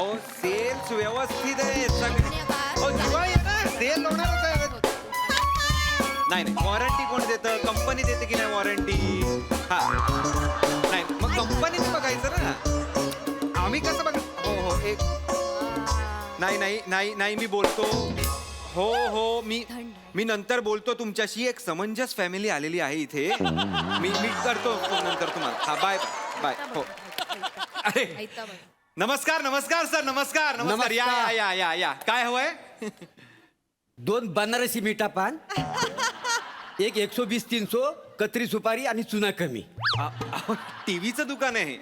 अहो सेल्स व्यवस्थित आहे अहो दिवाळी आहे ना सेल होणारच आहे नाही नाही वॉरंटी कोण देतं कंपनी देते की नाही वॉरंटी हा नाही मग कंपनीच बघायचं ना आम्ही कसं बघ हो हो एक नाही नाही नाही नाही मी बोलतो हो हो मी नंतर बोलतो तुमच्याशी एक समंजस फॅमिली आलेली आहे इथे मी करतो नंतर तुम्हाला हा बाय बाय हो अरे नमस्कार नमस्कार सर नमस्कार नमस्कार या या या या या काय हवंय 2 बनारसी मीठा पान एक 120-300 कतरी सुपारी आणि चुना कमी. टीव्हीचं दुकान आहे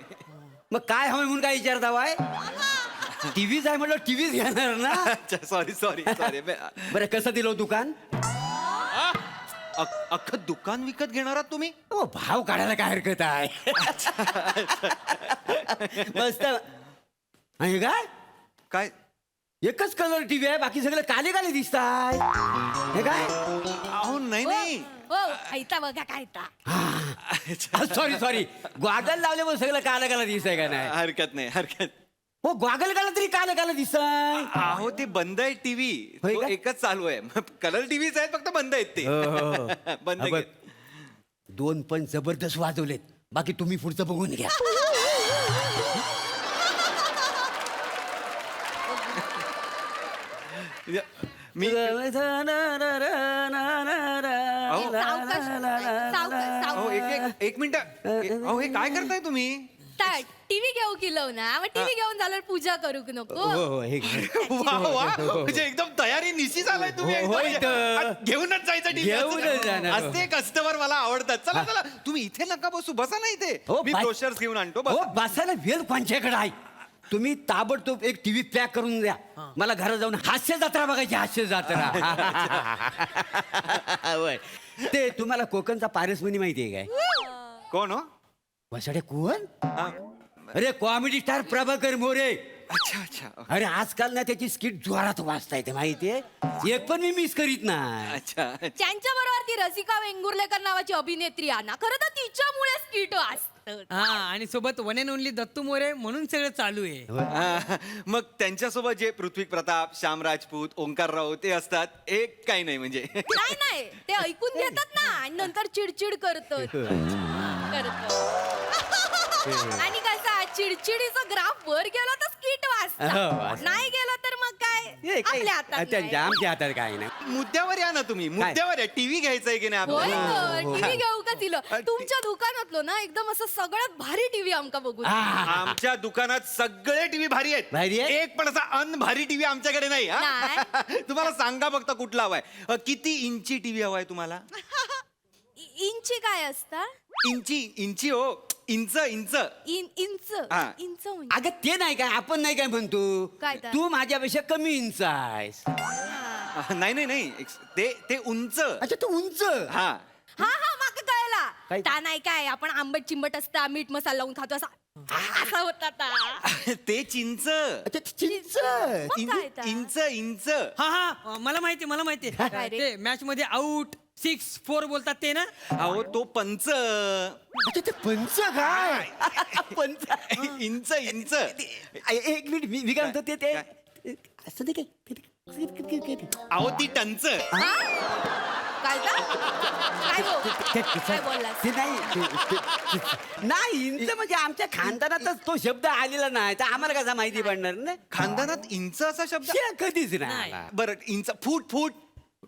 मग काय हवंय म्हणून काय विचारता वाय टीव्हीच आहे म्हटलं टीव्हीच घेणार ना. अच्छा सॉरी सॉरी सॉरी बरं कसं दिलं दुकान अख्खं दुकान विकत घेणार आहात तुम्ही हो भाव काढायला काय हरकत आहे. मस्त आहे काय काय एकच कलर टीव्ही आहे बाकी सगळे काले काले दिसताय हे काय अहो नाही नाही ऐता बघा काय सॉरी सॉरी गॉगल लावल्यामुळे सगळं काला काला दिसतंय का नाही हरकत नाही हरकत हो गॉगल काला तरी काला काला दिसताय. अहो ते बंद आहे टीव्ही होय का? एकच चालू आहे कलर टीव्हीच आहेत फक्त बंद आहेत ते बंद हा, बघ. केले. 2 पण जबरदस्त वाजवलेत बाकी तुम्ही पुढचं बघून घ्या. मी अहो एक मिनिट अहो हे काय करताय तुम्ही टीव्ही घेऊ किलो ना मग टीव्ही घेऊन झाल्यावर पूजा करू की नको. हो, हे घे. वा वा म्हणजे एकदम तयारी निशी झालाय तुम्ही हो, एकदम. होय तर. आणि घेऊनच जायचं TV घेऊनच जाणार. असते कस्टमर मला आवडतात चला चला तुम्ही इथे नका बसू बसा ना इथे हो, मी बाय. ब्रोशर्स घेऊन आणतो हो बसा. बसायला वेळ कोणच्याकडे आहे तुम्ही ताबडतोब एक टीव्ही पॅक करून द्या मला घरात जाऊन हास्य जत्रा बघायची हास्य जत्रा. होय. ते तुम्हाला कोकणचा पारसमणी माहितीये काय कोण हो वसाडे कोण हा. अरे कॉमेडी स्टार प्रभाकर मोरे. अच्छा अच्छा अरे आजकाल ना त्याची स्किट जोरात वाचता येते माहितीये एक पण मी मिस करीत नाही. अच्छा त्यांच्या बरोबर ती रसिका वेंगुर्लेकर नावाची अभिनेत्री आहे ना खरं तर तिच्यामुळे स्किट असत. हा आणि सोबत one and only Dattu More म्हणून सगळं चालू आहे. हा, मग त्यांच्यासोबत जे पृथ्वी प्रताप श्याम राजपूत ओंकार राव ते असतात एक काही नाही म्हणजे नाही नाही ते ऐकून घेतात ना आणि नंतर चिडचिड करतात आणि कसा चिडचिडीचा ग्राफ वर गेला तर स्किट हो, वाचतात वाचतात. नाही गेलं तर मग काय आपल्या हातात नाही. आमच्या हातात काय नाही. मुद्द्यावर या ना तुम्ही मुद्द्यावर या टीव्ही घ्यायचा की नाही होय आपल्याला टीव्ही घेऊ का तिला तुमच्या दुकानातलो ना एकदम असं सगळ्यात भारी टीव्ही आमका बघू दे. आमच्या दुकानात सगळे टीव्ही भारी भारी आहेत आहेत? एक पण असा अनभारी टीव्ही आमच्याकडे नाही हा? नाही. तुम्हाला सांगा फक्त कुठला हवाय किती इंची टीव्ही हवाय तुम्हाला इंची काय असता इंची इंची हो इंच इंच इंच हा. इंच म्हणजे अगं ते नाही काय आपण नाही काय म्हणतो काय तर? तू माझ्यापेक्षा कमी इंच आहेस. नाही नाही नाही ते ते उंच अच्छा तू उंच हा हा हा माका कळला काय? ता नाही काय आपण आंबट चिंबट असता मीठ मसाला लावून खातो असा होता ता. ते चिंच अच्छा ते चिंच मग काय तर? इंच इंच हा हा मला माहिती काय रे? ते मॅच मध्ये आउट 6-4 बोलतात ते ना. अहो तो पंच अच्छा ते पंच काय पंच इंच इंच एक मिनिट मी काय म्हणतो ते असं ते काय अहो ती टंच हा? काय का? काय बोललास? ते नाही इंच म्हणजे आमच्या खानदानातच तो शब्द आलेला नाही तर आम्हाला कसा माहिती पडणार ना खानदानात इंच असा शब्द कधीच नाही बरं इंच फूट फूट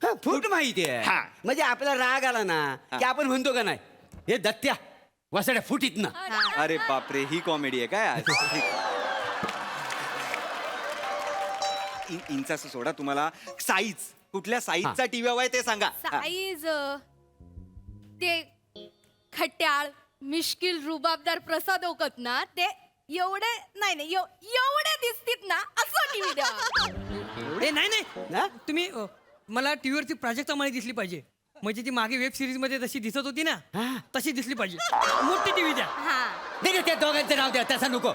हा, फूट माहिती आहे हा. म्हणजे आपल्याला राग आला ना की आपण म्हणतो का नाही हे दत्त्या वसाड्या फुटीत ना अरे बापरे ही कॉमेडी आहे काय आज? इंचाचं सोडा तुम्हाला साईज कुठल्या साईजचा टीव्ही हवाय ते सांगा हा. साईज ते खट्याळ मिश्किल रुबाबदार प्रसाद ओकत ना ते एवढे नाही एवढे दिसतीत ना असं टीव्ही द्या. ए नाही नाही हा? तुम्ही मला टीव्हीवरती प्राजक्ता माळी दिसली पाहिजे म्हणजे ती मागे वेब सिरीज मध्ये जशी दिसत होती ना हा. तशी दिसली पाहिजे मोठी टीव्ही द्या. हा नाही त्या दोघांचं नाव द्या तसं नको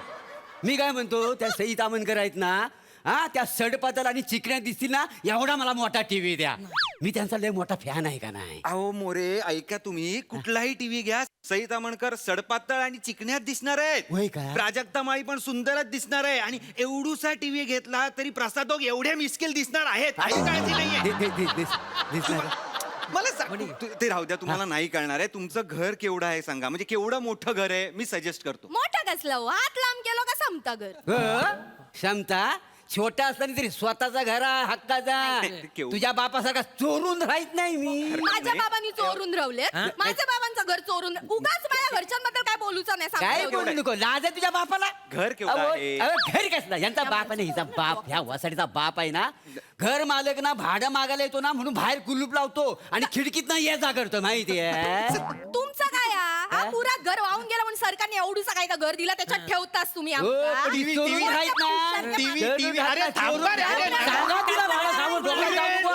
मी काय म्हणतो त्या सई तामणकर आहेत ना हा त्या सडपातळ आणि चिकण्या दिसतील ना एवढा मला मोठा टीव्ही द्या. मी त्यांचा लय मोठा फॅन आहे का नाही. अहो मोरे ऐका तुम्ही कुठलाही टीव्ही घ्या सई तामणकर सडपातळ आणि चिकण्यात दिसणार होय आहेत. का? प्राजक्ता माळी पण सुंदरच दिसणार आहे आणि एवढूसा टीव्ही घेतला तरी प्रसादोग एवढे मिस्किल दिसणार आहेत. काही काळजी नाहीये. दिसणार. मला ते राहू द्या तुम्हाला नाही कळणार आहे. तुमचं घर केवढं आहे सांगा, म्हणजे केवढं मोठं घर आहे मी सजेस्ट करतो. मोठा कसला हो? हात लांब केलो का समता घर? क्षमता छोटा असताना तरी स्वतःचा घरा हक्काचा. केवढं? तुझ्या बापासारखा चोरून राहत नाही मी. माझ्या बाबांनी चोरून रावले. माझ्या बाबांचं घर चोरून उगाच माझ्या घरच्यांबद्दल काय बोलूचं नाही काय सांगतो. बोलू नको, लाज आहे तुझ्या बापाला. घर केवढं अहो, आहे? अहो, घर कसला यांचा बाप आहे ना, हिचा बाप ह्या वसाडीचा बाप आहे ना. घर मालक ना भाडं मागायला येतो ना म्हणून बाहेर कुलूप लावतो आणि खिडकीत ना ये जा करतो माहितीये. तुमचं काय हा पुरा घर वाहून गेला म्हणून सरकारने एवढूसा काय का घर दिला त्याच्यात ठेवतास तुम्ही हो, आमका? पण ही चोरून राहत ना. टीव्ही अरे थांबा रे, अरे सांगा तिला मला सांगून डोक्यात जाऊ नको.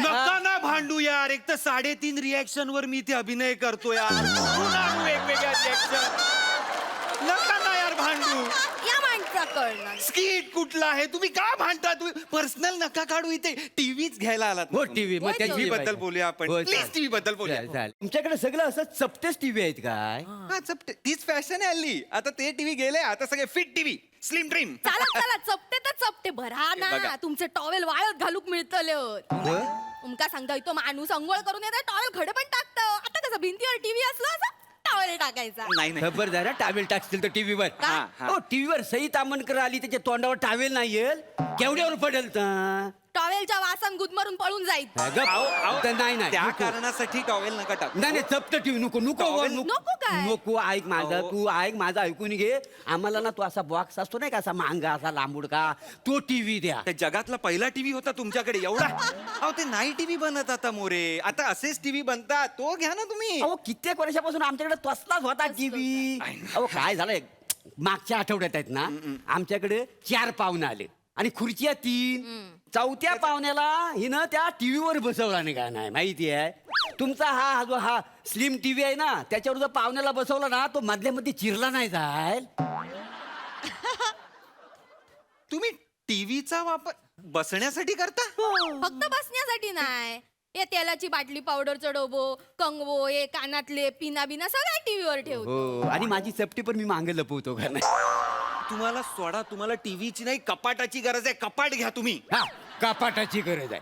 नका ना भांडू यार. एक तर 3.5 रिॲक्शन वर मी ते अभिनय करतो यार. पुन्हा वेगवेगळ्या रिॲक्शन. नका ना यार भांडू. या माणसा कळणार. स्किट कुठला आहे? तुम्ही का भांडता? तुम्ही पर्सनल नका काढू. इथे टीव्हीच घ्यायला आलात. हो टीव्ही मग त्या टीव्ही बद्दल बोलूया आपण. प्लीज टीव्ही बद्दल बोलूया. तुमच्याकडे सगळं असं चपटेच टीव्ही आहेत काय? हा, तीच फॅशन आहे हल्ली. आता ते टीव्ही गेले, आता सगळे फिट टीव्ही, स्लिम ड्रीम. चला चपटे तर चपटे भरा ना. बघा. तुमचे टॉवेल वाळत घालूक मिळतले. तुमका सांगता तो माणूस अंघोळ करून येतो टॉवेल घडे पण टाकतो. आता कसं भिंतीवर टीव्ही असलो असं टॉवेल टाकायचा. नाही नाही खबरदार टावेल टाकतील तर टीव्हीवर. हा, हा. हो टीव्हीवर सई तामणकर आली त्याच्या तोंडावर टावेल नाही येईल केवढ्यावर पडेल तर. टॉवेलच्या वासन गुदमरून पळून जायचं. गप. तर नाही नाही त्या नको. कारणासाठी टॉवेल नका टाकू. नाही नाही चपट टीव्ही नको नको टॉवेल नको काय? नको ऐक माझं अहो. तू ऐक माझं ऐकून घे. आम्हाला ना तो असा बॉक्स असतो नाही का असा मांगा असा लांबूड का तो टीव्ही द्या. त्या जगातला पहिला टीव्ही होता तुमच्याकडे एवढा. अहो ते नाही टीव्ही बनत आता मोरे. आता असेच टीव्ही बनतात. तो घ्या ना तुम्ही. अहो कित्येक वर्षापासून आमच्याकडे तसलाच होता टीव्ही. अहो काय झालंय मागच्या आठवड्यात आहेत ना आमच्याकडे 4 पाहुणे आले आणि खुर्च्या 3. चौथ्या पाहुण्याला हिनं त्या टीव्हीवर बसवला नाही का नाही माहिती आहे. तुमचा हा स्लिम टीव्ही आहे ना त्याच्यावर जर पाहुण्याला बसवला ना तो मधल्या मध्ये चिरला नाही जाईल. तुम्ही टीव्हीचा वापर बसण्यासाठी करता? फक्त बसण्यासाठी नाही. हे तेलाची बाटली पावडरचं डोबो कंगवो हे कानातले पिना बिना सगळ्या टीव्हीवर ठेवतो. हो आणि माझी चपटी पण मी मागे लपवतो का नाही. तुम्हाला सोडा, तुम्हाला टीव्हीची नाही कपाटाची गरज आहे. कपाट घ्या तुम्ही. हा कपाटाची गरज आहे.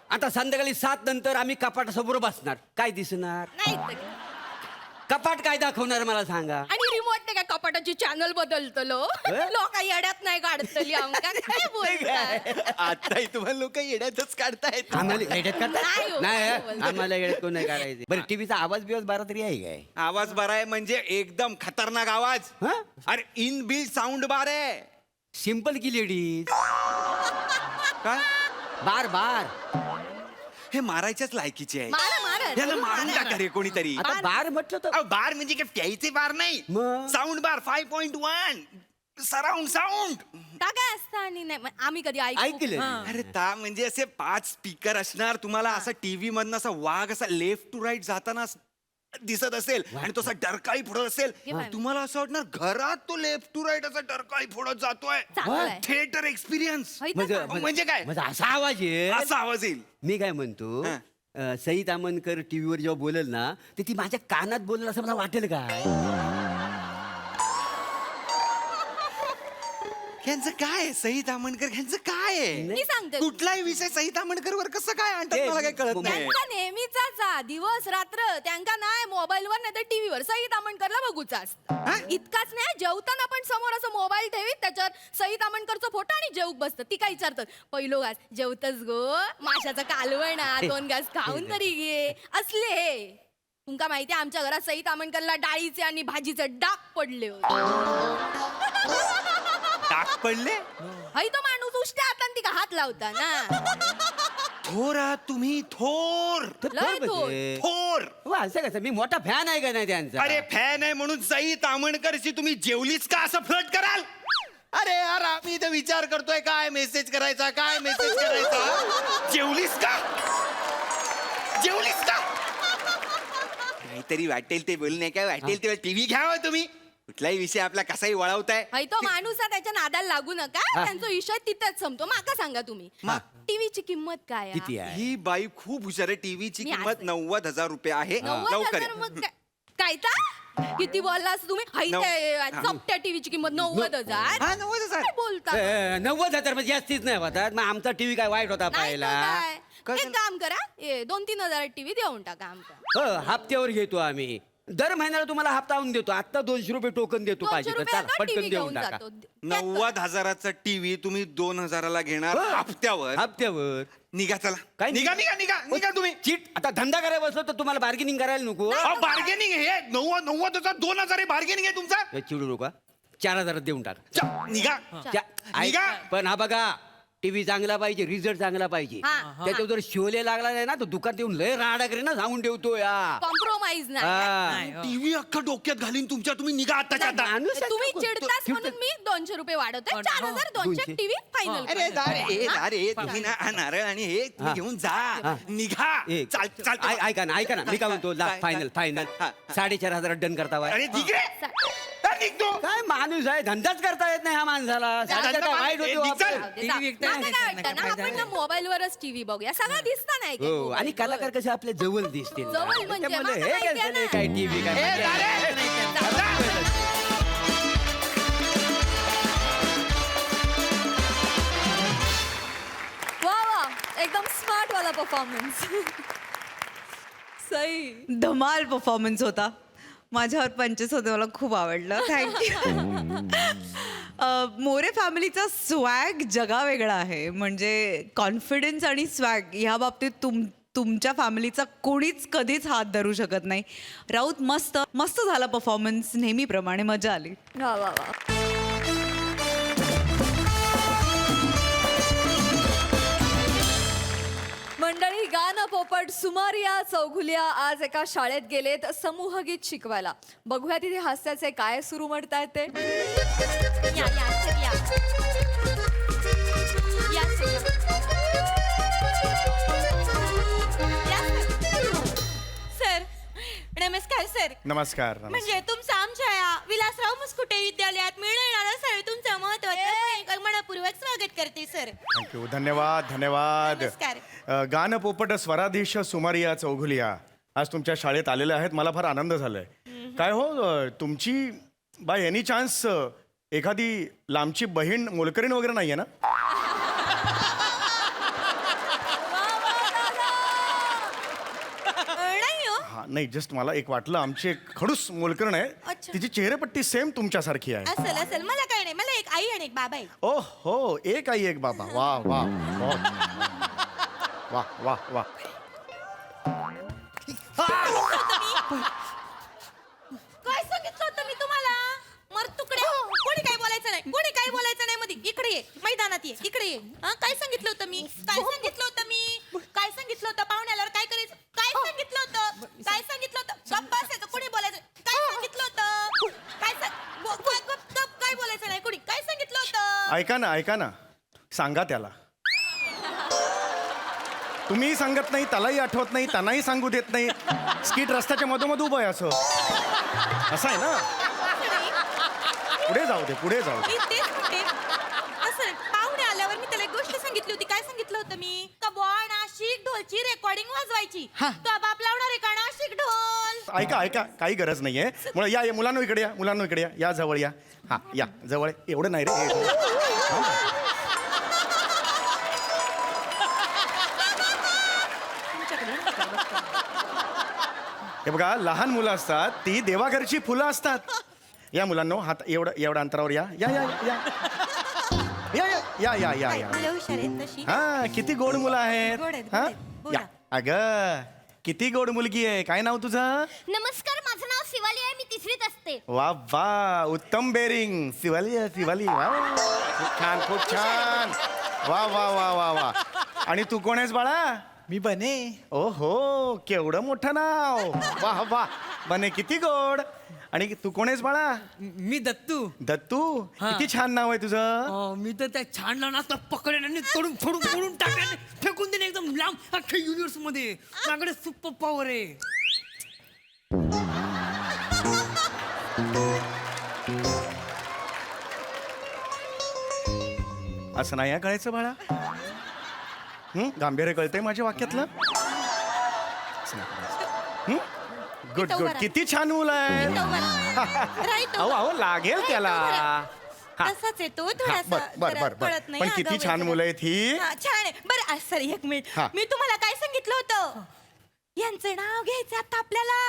आता संध्याकाळी 7 नंतर आम्ही कपाटासमोर बसणार काय दिसणार. नाही तर काय. कपाट काय दाखवणार मला सांगा. आणि रिमोट काय कपाटाची चॅनल बदलतलो. लोक येड्यात नाही काढतली आमका काय बोलताय. आताही तुम्हाला लोक येड्यातच काढतायत. आम्हाला येड्यात नाही करता हो, नाही नाही बोलतो. आम्हाला येड्यात कोण नाही काढायचे. बरं टीव्हीचा आवाज बिवाज बारा तरी आहे काय. आवाज बरा आहे म्हणजे एकदम खतरनाक आवाज. हा अरे इन बिल्ड साऊंड बार आहे. सिंपल की लेडीज काय बार बार. हे मारायच्याच लायकीचे आहे. मारा मारा याला मारून टाका रे कोणीतरी. आता बार म्हटलं तर अहो, बार म्हणजे काय प्यायचे बार नाही. मग? साऊंड बार 5.1 सराउंड साऊंड. काय असतं आणि नाही मग आम्ही कधी ऐकलं अरे ता म्हणजे असे 5 स्पीकर असणार. तुम्हाला असा टीव्ही मधनं असा वाघ असा लेफ्ट टू राईट जाताना दिसत असेल आणि तो असा डरकाळी फोडत असेल. बाई. तुम्हाला असं वाटणार घरात तो लेफ्ट टू राईट असा डरकाळी फोडत जातोय. चांगलंय. Theatre experience. म्हणजे काय? म्हणजे असा आवाज आहे. असा आवाज येईल. मी काय म्हणतो हा. सई तामणकर टीव्हीवर जेव्हा बोलेल ना तर ती माझ्या कानात बोलेल असं मला वाटेल काय. ह्यांचं काय सई तामणकर ह्यांचं काय आहे? मी सांगते. कुठलाही विषय सई तामणकर वर कसं काय आणतात मला काय कळत नाही. त्यांचा नेहमीचा दिवस रात्र त्यांका नाही मोबाईलवर नाही तर टीव्हीवर सई तामणकरला बघूचा असतं. इतकाच नाही जेवताना पण समोर असं मोबाईल ठेवीत त्याच्यावर सई तामणकरचा फोटो आणि जेवूक बसतं. ती काय विचारतात पहिलो घास जेवतच गो माशाचा कालवणा 2 घास खाऊन तरी घे असले. तुमका माहिती आमच्या घरात सई तामणकरला डाळीचे आणि भाजीचे डाग पडले होते. टाक पडले. हई तो माणूस उष्ट्या हातांनी का हात लावता ना. थोर आहात तुम्ही. थोर लय थोर. थोर. वा, असं कसं मी मोठा फॅन आहे का नाही त्यांचा. अरे फॅन आहे म्हणून सई तामणकरशी तुम्ही जेवलीच का असं फ्लट कराल. अरे यार आम्ही इथे विचार करतोय काय मेसेज करायचा काय मेसेज करायचा. जेवलीस का जेवलीस का. काहीतरी वाटेल ते बोल नाही काय वाटेल ते टीव्ही घ्यावं तुम्ही. कुठलाही विषय आपला कसाही वळवताय. हाय तो माणूस आहे, त्याच्या नादाला लागू नका. त्यांचा विषय तिथेच संपतो. माका सांगा तुम्ही टीव्हीची किंमत काय आहे? किती आहे? ही बाई खूप हुशार आहे. टीव्हीची मी किंमत आज- 90,000 रुपये आहे. 90,000 लवकर या. मग काय किती बोललास तुम्ही? हाय ते चपट्या टीव्हीची किंमत 90,000. हा 90,000. काय बोलता? 90,000 म्हणजे जास्तीच नाही होतात. मग आमचा टीव्ही काय वाईट होता नाही तर पाहिला. काय? एक काम करा 2-3 हजार टीव्ही देऊन टाका आमका. हो हप्त्यावर घेतो आम्ही. दर महिन्याला तुम्हाला हप्ता आणून देतो. आता 200 रुपये टोकन देतो 200 पाहिजे तर. रुपयाला चला पटकन टीव्ही देऊन घेऊन टाका. जातो. 90,000चा टीव्ही तुम्ही 2,000ला घेणार हो. हप्त्यावर. हप्त्यावर निघा चला. काय निघा निघा निघा निघा तुम्ही. चीट आता धंदा करायला बसलो तर तुम्हाला बार्गेनिंग करायला नको. बार्गेनिंग हे 90,000 2,000 बार्गेनिंग आहे तुमचा. हे चिडू नका. 4,000 देऊन टाका. निघा. निघा. पण हा बघा टीव्ही चांगला पाहिजे, रिझल्ट चांगला पाहिजे. हा. त्याच्यावर जर शोले लागला नाही ना तर दुकानात येऊन लय राडा करे ना सांगून ठेवतो या. कॉम्प्रोमाइज नाही. हा. टीव्ही अख्खा डोक्यात घालीन तुमच्या. तुम्ही निघा आत्ताच्या आता. माणूस आहे तुम्ही तो. चिडतास तो- म्हणून मी 200 रुपये वाढवते. 4,200 200. TV final. अरे तुम्ही ना हा नारळ आणि हे तुम्ही घेऊन जा. निघा. एक. चाल ऐका ना मी काय म्हणतो काय? फायनल फायनल हा. 4,500 डन करता वय. अरे ठीक आहे. निघतो. काय माणूस आहे, धंदाच करता येत नाही हा माणसाला. साडेचार काय वाईट होतो निघ चल. आपण. TV विकताय ना, काय वाटतं ना आपण ना मोबाईलवरच टीव्ही बघूया. सगळं दिसतं नाही का हो mobile आणि वर? कलाकार कसे आपल्या जवळ दिसतील ना. जवळ म्हणजे त्यामुळे मला हे माहिती आहे कसं ना. काय टीव्ही वा वा एकदम स्मार्ट वाला परफॉर्मन्स. सही. धमाल परफॉर्मन्स होता. माझ्यावर पंचेस होते, मला खूप आवडलं. थँक्यू. मोरे फॅमिलीचा स्वॅग जगावेगळा आहे. म्हणजे कॉन्फिडन्स आणि स्वॅग ह्या बाबतीत तुमच्या फॅमिलीचा कोणीच कधीच हात धरू शकत नाही. राऊत मस्त मस्त झाला परफॉर्मन्स. नेहमीप्रमाणे मजा आली. वा वा वा. मंडळी गाणं पोपट सुमारिया चौघुलिया आज एका शाळेत गेलेत समूहगीत शिकवायला. बघूया तिथे हास्याचे काय सुरू म्हणतायत ते. या या सर या. या सर. या सर. सर नमस्कार सर. नमस्कार. म्हणजे तुमचं आमच्या या विलासराव मुस्कुटे विद्यालयात मिळणाऱ्या सर तुमचं महत्वाचं मनपूर्वक स्वागत करते सर. थँक्यू. धन्यवाद धन्यवाद. नमस्कार. गाणं पोपट स्वराधीश सुमारिया चौघुलिया आज तुमच्या शाळेत आलेले आहेत. मला फार आनंद झालाय. काय हो तुमची बाय एनी चान्स एखादी लांबची बहीण मोलकरीण वगैरे नाहीये ना? नाही हो. हा नाही जस्ट मला एक वाटलं आमची एक खडूस मोलकरीण आहे. अच्छा. तिची चेहरेपट्टी सेम तुमच्यासारखी आहे. असेल असेल मला काय नाही. मला एक आई आणि एक बाबा आहे. ओ हो एक आई एक बाबा. वा वा वा वा वा. काय सांगितलं होतं मी तुम्हाला? मर तुकड्या. कोणी काय बोलायचं नाही. कोणी काय बोलायचं नाही मध्ये. इकडे ये. मैदानात ये. इकडे ये. हा काय सांगितलं होतं मी? काय सांगितलं होतं मी? काय सांगितलं होतं पाहुण्याला काय करायचं? काय सांगितलं होतं? काय सांगितलं होतं? गप्प बसायचं. कोणी बोलायचं? काय सांगितलं होतं? काय बोलायचं नाही. कोणी काय सांगितलं होतं? ऐका ना सांगा त्याला. तुम्ही सांगत नाही, त्यालाही आठवत नाही, त्यांनाही सांगू देत नाही. स्किट रस्त्याच्या मधोमध उभं आहे असं आहे ना. पुढे जाऊ दे. मी तेच म्हणते. असं पाहुणे आल्यावर मी त्याला एक गोष्ट सांगितली होती. काय सांगितलं होतं मी? का बुवा नाशिक ढोलची रेकॉर्डिंग वाजवायची. तो बाप लावणार आहे का नाशिक ढोल? ऐका काही गरज नाहीये. मुलं या मुलांनो इकडे या. या जवळ या. हा या जवळ. एवढं नाही रे. हे बघा लहान मुलं असतात ती देवाघरची फुलं असतात. या मुलांनो हात एवढं अंतरावर या. या या या या या या या या. मुलं हुशार आहेत तशी. हा किती गोड मुलं आहेत. गोड आहेत, हा गोड आहेत. बोला. या अगं किती गोड मुलगी आहे. काय नाव तुझं? नमस्कार, माझं नाव शिवाली आहे. मी तिसरीत असते. वा वा उत्तम बेरिंग. शिवाली वा वा. खूप छान. वा वा वा वा वा. आणि तू कोण आहेस बाळा? मी बने. ओहो केवढं मोठं नाव. वाह वा बने किती गोड. आणि तू कोण आहेस बाळा? मी दत्तू. दत्तू हा. किती छान नाव आहे तुझं. मी तर त्या छान नाचता पकडेन आणि तोडून फोडून टाकेन फेकून देईन एकदम लांब अख्ख्या युनिव्हर्स मध्ये. माझ्याकडे सुपर पॉवर आहे. असं नाही कळायचं बाळा. गांभीर्य कळतंय माझ्या वाक्यातलं. गुड गुड, किती छान मुलं आहे. अहो अहो लागेल त्याला. तसाच आहे तो थोडासा बर बर जरा बर बर. कळत नाही पण हा, किती गवळी छान जरा. मुलं आहेत ही. हा, छान आहे. बरं सॉरी एक मिनिट, हा. मी तुम्हाला काय सांगितलं होतं, यांचं नाव घ्यायचं आता आपल्याला.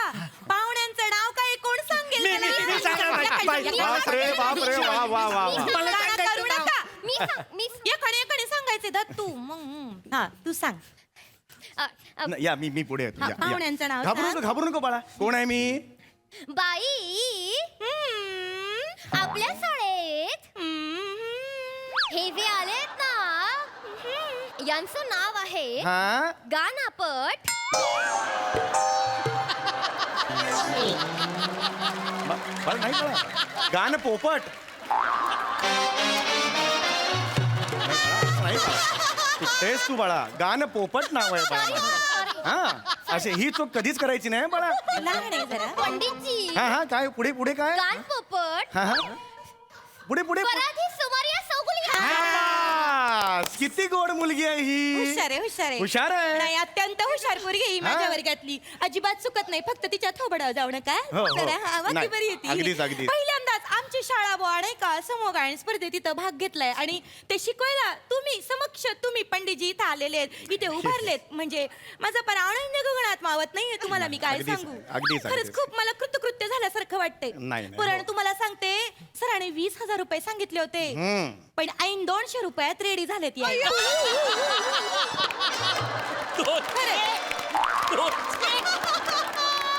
पाहुण्यांचं नाव काय कोण सांगेल मी- त्याला? मी सांगेल. बाप रे बाप रे, वा वा वा वा. गाणं करू नका. मी एकाने सांगायचे दत्तू मग हा तू सांग. न- या मी पुढे येतो. हा, या, पाहुण्यांचं या. नाव घाबरू सांग. नको घाबरू नको बाळा. कोण आहे मी? बाई आपल्या शाळेत हे जे आलेत ना, यांचं नाव आहे हा गानापट. बाळा नाही बाळा. गाणं पोपट. नाही बाळा. तेच तू बाळा. गाणं पोपट नाव आहे बाळा. हा असे ही चूक कधीच करायची नाही बाळा. लहान आहे जरा. पंडितजी हा हा काय पुढे पुढे काय? गान पोपट हा हा पुढे पुढे पराठी सुमारिया चौगुलिया. शाबास! किती गोड मुलगी आहे ही. हुशार आहे हुशार आहे. हुशार आहे. नाही अत्यंत हुशार पोरगी आहे ही माझ्या हा. वर्गातली. अजिबात चुकत नाही, फक्त तिच्या थोबडावर जाऊ नका. हो, हो. जरा हा, वाकी नाही, बरी येते. अगदीच, अगदीच. पहिल्यांदाच आमची शाळा बुवा नाही का समूह गायन स्पर्धेत तिथं भाग घेतलाय आणि ते शिकवायला तुम्ही पंडितजी इथं आलेले आहेत, इथे उभारलेत. म्हणजे माझा पण आनंद गगनात मावत नाहीये तुम्हाला मी काय अगदीच, सांगू. अगदीच, खरंच अगदीच. खूप मला कृतकृत्य झाल्यासारखं वाटतंय. नाही, नाही, पुराण हो. तुम्हाला सांगते, सरांनी 20,000 रुपये सांगितले होते, पण ऐन 200 रुपयात रेडी झालेत यायला.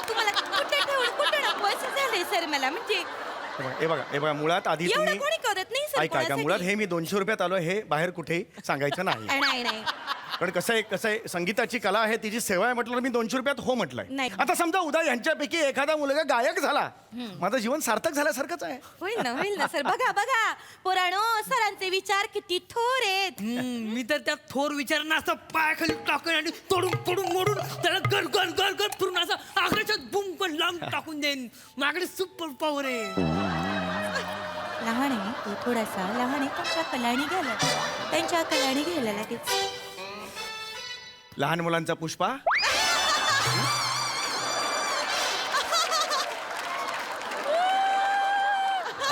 तुम्हाला कुठे ठेवून कुठे नको असं झालंय सर मला. म्हणजे हे बघा मुळात आधी एवढं तुम्ही कोणी करत नाही सर ऐका मुळात हे मी 200 रुपयात आलो हे बाहेर कुठेही सांगायचं नाही. नाही पण कसं आहे संगीताची कला आहे, तिची सेवा आहे म्हटलं मी 200 रुपयात हो म्हटलंय. नाही. आता समजा उद्या यांच्यापैकी एखादा मुलगा गायक झाला, माझं जीवन सार्थक झाल्यासारखंच आहे. होईल ना सर. बघा पोरानो, सरांचे विचार किती थोर आहेत. मी तर त्या थोर विचारांना असं पायाखाली टाकून आणि तोडून मोडून त्याला गल फिरून असं आग्र्याच्यात बुम पण लांब टाकून देईन. माझ्याकडे सुपर पॉवर आहे. लहान आहे तो, थोडासा लहान आहे. त्यांच्या कलानी घ्यायला लागेल. लहान मुलांचा पुष्पा.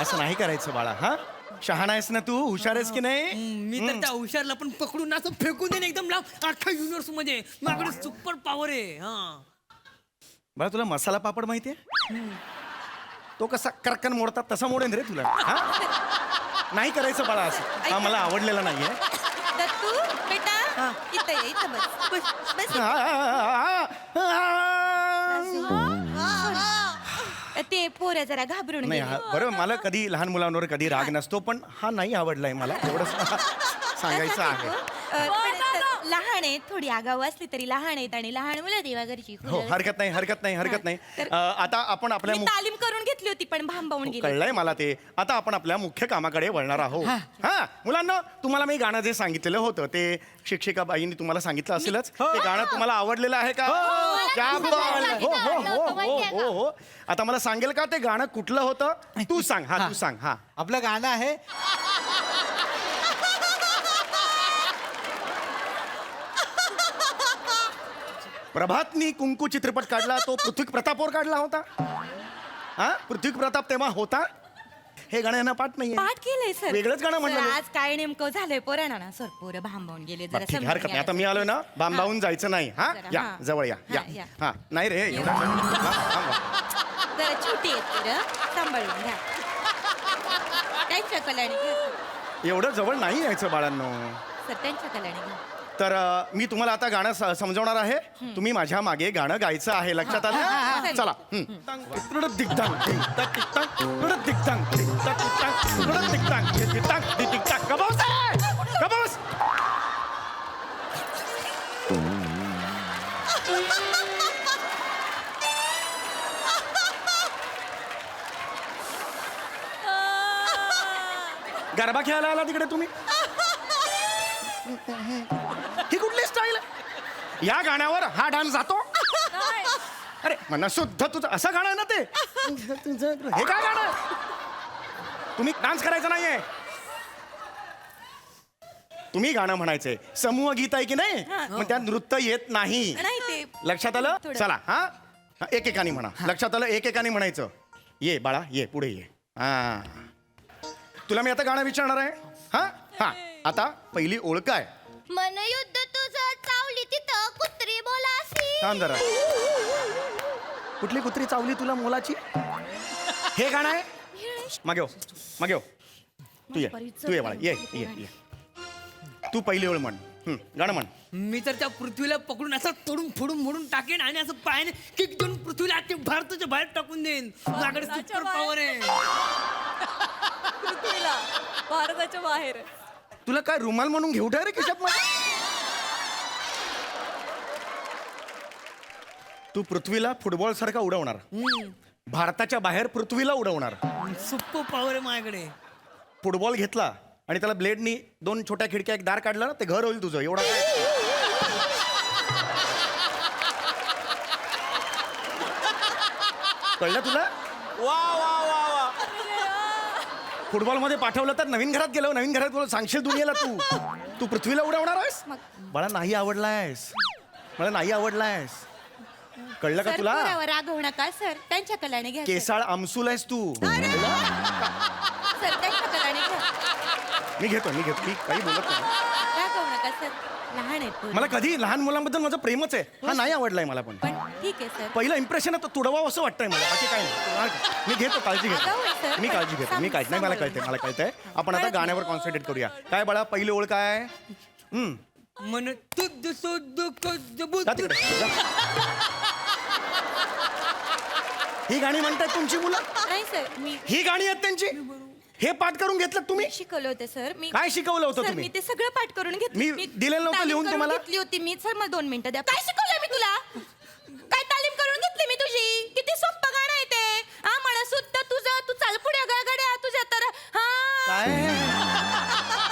असं नाही करायचं बाळा. हा शहाणा आहेस ना तू, हुशार आहेस की नाही. मी तर त्या हुशारला पण पकडून असं फेकून देईन एकदम लांब अख्खा युनिव्हर्स मध्ये. माझ्याकडे सुपर पॉवर आहे. हा बाळा तुला मसाला पापड माहितीये? तो कसा करकन मोडतात तसा मोडेन रे तुला. हा नाही करायचं बाळा असं. हा मला आवडलेला नाहीये. दत्तू बेटा इथं ये, इथं बस. ते पोरं जरा घाबरून नाही गेले. बरं मला कधी लहान मुलांवर कधी राग नसतो, पण हा नाही आवडलाय मला एवढं सांगायचं आहे. पण लहान आहे, थोडी आगाऊ असली तरी लहान आहेत आणि लहान मुलं देवा घरची. हो हरकत नाही. आता आपण आपल्या मी तालीम करून घेतली होती पण भांबावून गेली. कळलंय मला ते. आता आपण आपल्या मुख्य कामाकडे वळणार आहोत. हा मुलांना तुम्हाला मी गाणं जे सांगितलेलं होतं ते शिक्षिका बाईंनी तुम्हाला सांगितलं असेलच. ते गाणं तुम्हाला आवडलेलं आहे का? क्या बात. हो. आता मला सांगेल का ते गाणं कुठलं होतं? तू सांग. तू सांग. हा आपलं गाणं आहे प्रभातनी कुंकू चित्रपट काढला, तो पृथ्वी प्रतापवर काढला होता. हा पृथ्वी प्रताप तेव्हा होता. हे गाणं यांना पाठ नाहीये. पाठ केलंय सर. वेगळंच गाणं म्हणलं सर, मी. आज काय नेमकं झालंय पोरांना ना सर, पोरं भांबावून गेले. जरा ठीक आहे, समजून हरकत नाही. घ्या. आता मी आलोय ना, बांबावून जायचं नाही. हा जरा, या हा. जवळ या. या. हा नाही रे एवढं. जरा छोटी आहेत पोरं, सांभाळून घ्या. त्यांच्या कलाने घ्या एवढं जवळ नाही यायचं बाळांनो. सर, त्यांच्या कलाने घ्या. तर मी तुम्हाला आता गाणं समजवणार आहे. तुम्ही माझ्या मागे गाणं गायचं आहे. लक्षात आलं? चला. दिग्दांग गरबा खेळायला आला तिकडे तुम्ही? ही कुठली स्टाईल आहे? या गाण्यावर हा डान्स जातो? अरे म्हणा शुद्ध तुझं असं गाणं आहे ना ते. हे काय गाणं आहे? तुम्ही डान्स करायचं नाहीये. तुम्ही गाणं म्हणायचंय समूह गीत आहे की नाही मग त्यात नृत्य येत नाही नाही ते लक्षात आलं थोडं. चला हा हा, एकेकानी म्हणा लक्षात आलं एकेकानी म्हणायचं ये बाळा ये पुढे ये हा तुला मी आता गाणं विचारणार आहे हा हा आता पहिली ओळ काय मनयुद्ध तुझं चावली तिथं कुत्री बोलासी. थांब जरा कुठली कुत्री चावली तुला मोलाची हे गाणं आहे मागे हो तू ये बाळा ये ये ये तू पहिली ओळ म्हण गाणं म्हण मी तर त्या पृथ्वीला पकडून असं तोडून फोडून मोडून टाकेन आणि असं पायाने किक देऊन पृथ्वीला ते भारताच्या बाहेर टाकून देईन माझ्याकडे सुपर पॉवर आहे पृथ्वीला भारताच्या बाहेर. तुला काय रुमाल म्हणून घेऊ ठेव रे खिशात मध्ये तू पृथ्वीला फुटबॉल सारखा उडवणार भारताच्या बाहेर पृथ्वीला उडवणार सुपर पॉवर आहे माझ्याकडे. फुटबॉल घेतला आणि त्याला ब्लेडनी 2 छोट्या खिडक्या एक दार काढला ना ते घर होईल तुझं एवढा काय? कळलं तुला वा वा वा वा फुटबॉल मध्ये पाठवलं तर नवीन घरात गेलो नवीन घरात बोल सांगशील दुनियेला तू पृथ्वीला उडवणार आहेस मला नाही आवडलायस मला नाही आवडलायस कळलं का सर तुला पोरावर रागवू नका सर त्यांच्या कलाने घ्या सर. केसाळ आमसूल आहेस तू सर त्यांच्या कलाने घ्या मी घेतो मी काही बोलत नाही रागवू नका सर लहान आहेत पोरं. मला कधी लहान मुलांबद्दल माझं प्रेमच आहे हा नाही आवडलाय मला पण पण ठीक आहे सर पहिलं इम्प्रेशन आहे तुडवावं असं वाटतंय मला बाकी काय नाही मी घेतो काळजी आगाऊ आहे, घेतो sir. मी काळजी घेतो मी काळजी नाही मला कळतंय आपण आता गाण्यावर कॉन्सन्ट्रेट करूया काय बाळा पहिली ओळ काय मन तुझ दुःख जा तिकडे, जा. ही गाणी म्हणतायत तुमची मुलं नाही सर मी ही गाणी आहेत त्यांची हे पाठ करून घेतलं तुम्ही शिकवलं होतं सर मी काय शिकवलं होतं सर तुम्ही? मी ते सगळं पाठ करून घेतलं मी दिलेलं नव्हतं तालीम लिहून करून तुम्हाला? घेतली होती मी सर मला 2 मिनिटं द्या काय शिकवलंय मी तुला काय तालीम करून घेतली मी तुझी किती सोपं गाणं आहे ते हा म्हणा सुद्धा तुझं तू चाल पुढे गडगड्या तुझ्या तर हा काय